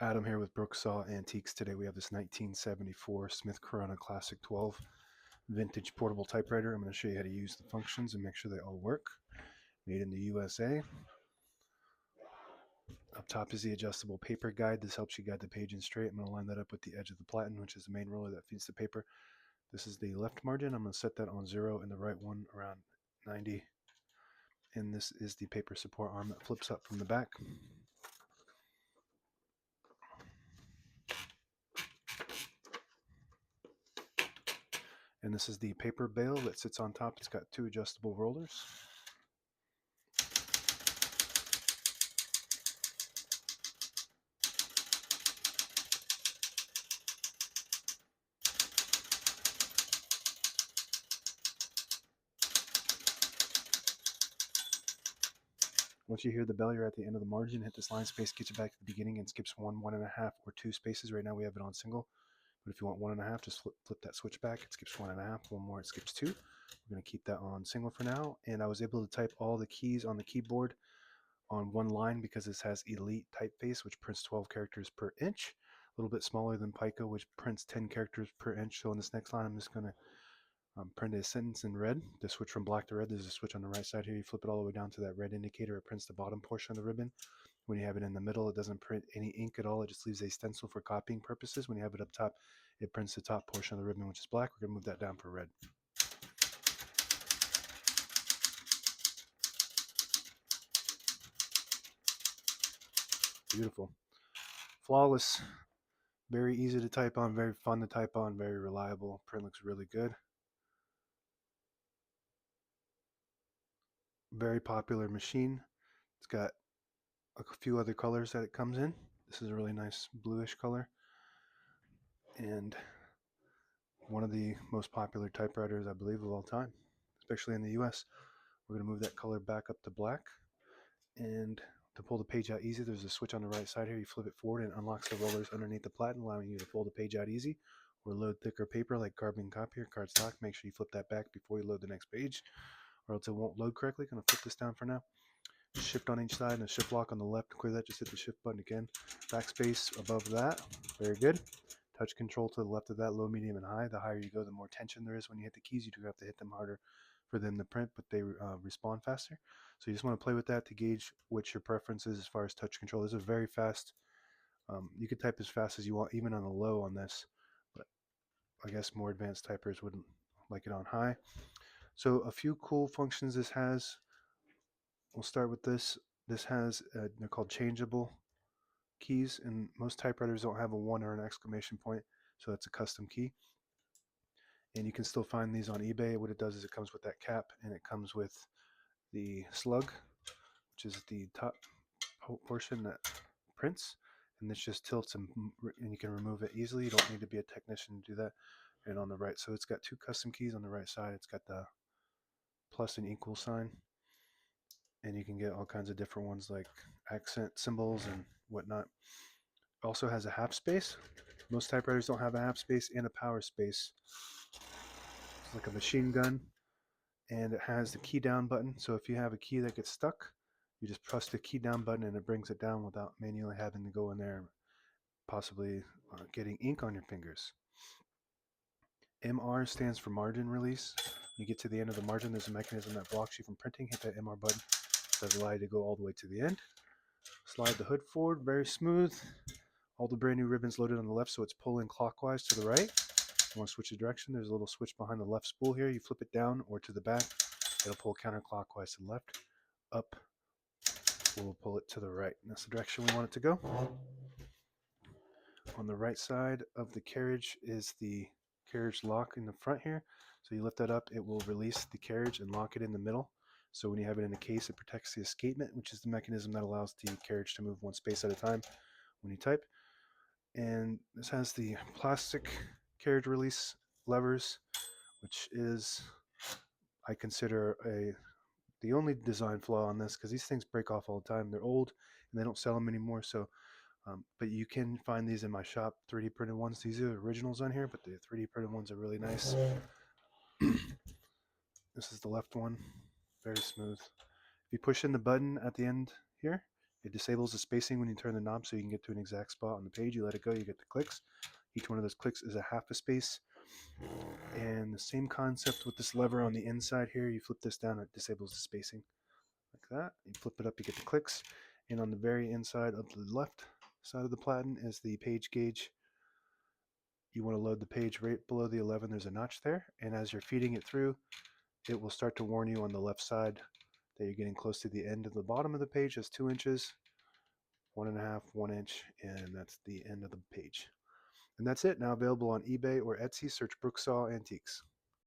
Adam here with Brooksaw Antiques. Today we have this 1974 Smith Corona Classic 12 vintage portable typewriter. I'm going to show you how to use the functions and make sure they all work. Made in the USA. Up top is the adjustable paper guide. This helps you guide the page in straight. I'm going to line that up with the edge of the platen, which is the main roller that feeds the paper. This is the left margin. I'm going to set that on 0 and the right one around 90. And this is the paper support arm that flips up from the back. And this is the paper bale that sits on top. It's got 2 adjustable rollers. Once you hear the bell, you're at the end of the margin. Hit this line space, get you back to the beginning, and skips 1, 1.5, or 2 spaces. Right now we have it on single, but if you want 1.5, just flip that switch back. It skips 1.5. One more, it skips 2. We're going to keep that on single for now. And I was able to type all the keys on the keyboard on one line because this has Elite typeface, which prints 12 characters per inch. A little bit smaller than Pico, which prints 10 characters per inch. So in this next line, I'm just going to print a sentence in red. To switch from black to red, there's a switch on the right side here. You flip it all the way down to that red indicator. It prints the bottom portion of the ribbon. When you have it in the middle, it doesn't print any ink at all. It just leaves a stencil for copying purposes. When you have it up top, it prints the top portion of the ribbon, which is black. We're going to move that down for red. Beautiful. Flawless. Very easy to type on, very fun to type on, very reliable. Print looks really good. Very popular machine. It's got a few other colors that it comes in. This is a really nice bluish color. And one of the most popular typewriters, I believe, of all time, especially in the US. We're going to move that color back up to black. And to pull the page out easy, there's a switch on the right side here. You flip it forward and it unlocks the rollers underneath the platen, allowing you to pull the page out easy or load thicker paper like carbon copy or cardstock. Make sure you flip that back before you load the next page, or else it won't load correctly. Going to flip this down for now. Shift on each side and a shift lock on the left. To clear that, just hit the shift button again. Backspace above that. Very good. Touch control to the left of that, low, medium, and high. The higher you go, the more tension there is when you hit the keys. You do have to hit them harder for them to print, but they respond faster. So you just want to play with that to gauge which your preference is as far as touch control. This is very fast. You could type as fast as you want, even on the low on this, but I guess more advanced typers wouldn't like it on high. So a few cool functions this has. We'll start with this. This has, they're called changeable keys, and most typewriters don't have a 1 or an exclamation point, so that's a custom key. And you can still find these on eBay. What it does is it comes with that cap, and it comes with the slug, which is the top portion that prints, and this just tilts and you can remove it easily. You don't need to be a technician to do that. And on the right, so it's got 2 custom keys on the right side. It's got the plus and equal sign, and you can get all kinds of different ones like accent symbols and whatnot. It also has a half space. Most typewriters don't have a half space and a power space. It's like a machine gun, and it has the key down button. So if you have a key that gets stuck, you just press the key down button and it brings it down without manually having to go in there and possibly getting ink on your fingers. MR stands for margin release. When you get to the end of the margin, there's a mechanism that blocks you from printing. Hit that MR button. It does allow you to go all the way to the end. Slide the hood forward, very smooth. All the brand new ribbons loaded on the left, so it's pulling clockwise to the right. You want to switch the direction, there's a little switch behind the left spool here. You flip it down or to the back, it'll pull counterclockwise to the left. Up, we'll pull it to the right. And that's the direction we want it to go. On the right side of the carriage is the carriage lock in the front here. So you lift that up, it will release the carriage and lock it in the middle. So when you have it in a case, it protects the escapement, which is the mechanism that allows the carriage to move 1 space at a time when you type. And this has the plastic carriage release levers, which is, I consider, the only design flaw on this, because these things break off all the time. They're old and they don't sell them anymore. So but you can find these in my shop, 3D printed ones. These are originals on here, but the 3D printed ones are really nice. This is the left one, very smooth. If you push in the button at the end here, It disables the spacing when you turn the knob so you can get to an exact spot on the page. You let it go, you get the clicks. Each one of those clicks is a half a space. And the same concept with this lever on the inside here. You flip this down, it disables the spacing like that. You flip it up, you get the clicks. And on the very inside of the left side of the platen is the page gauge. You want to load the page right below the 11. There's a notch there. And as you're feeding it through, it will start to warn you on the left side that you're getting close to the end of the bottom of the page. That's 2 inches, 1.5, 1 inch, and that's the end of the page. And that's it. Now available on eBay or Etsy. Search Brooksaw Antiques.